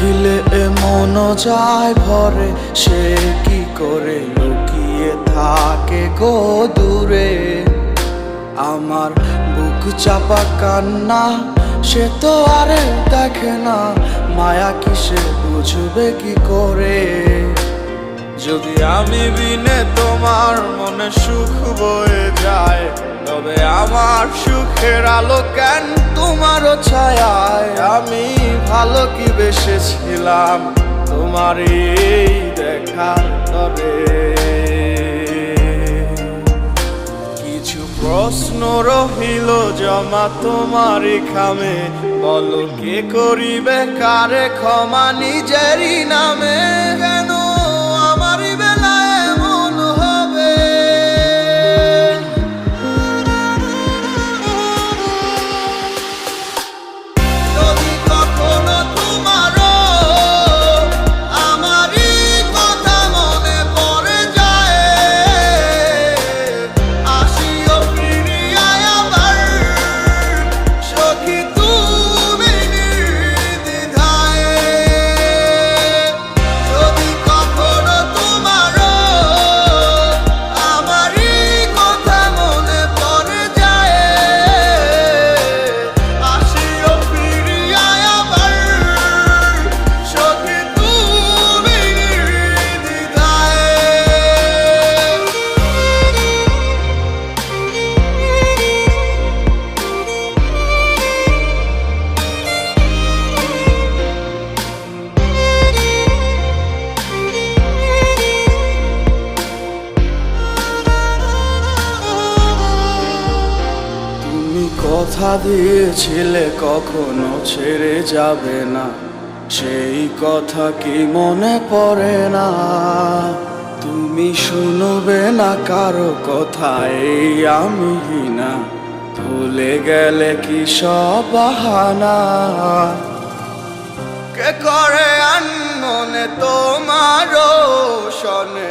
দেখিলে এমন যায় ভরে, সে কি করে লুকিয়ে থাকে গো দূরে। আমার বুক চাপা কান্না, সে তো আরে দেখে না, মায়া কিসে বুঝবে কি করে। যদি আমি বিনে তোমার মনে সুখ বয়ে যায়, তবে আমার সুখের আলো কেন তোমারও ছায়ায়। আমি ভালো কি বেসেছিলাম তোমার এই দেখার তরে। কিছু প্রশ্ন রহিল জমা তোমারই খামে, বলো কে করিবে কারে ক্ষমা নিজেরই নামে। কেন আমারই বেলায় এমন হবে? যদি কখনো তোমারও আমারই কথা মনে পড়ে যায়, আসিও ফিরিয়া আবার সখী তুমি নির্দ্বিধায়। যদি কখনো তোমারও আমারই কথা মনে পড়ে যায়, আসিও ফিরিয়া আবার সখী তুমি নির্দ্বিধায়। তুমি কথা দিয়েছিলে কখনো ছেড়ে যাবে না, সেই কথা কি মনে পড়ে না? তুমি শুনবে না কারো কথা, এই আমি না ভুলে গেলে কি সব বাহানা। কে করে আনমনে তোমারও শোনে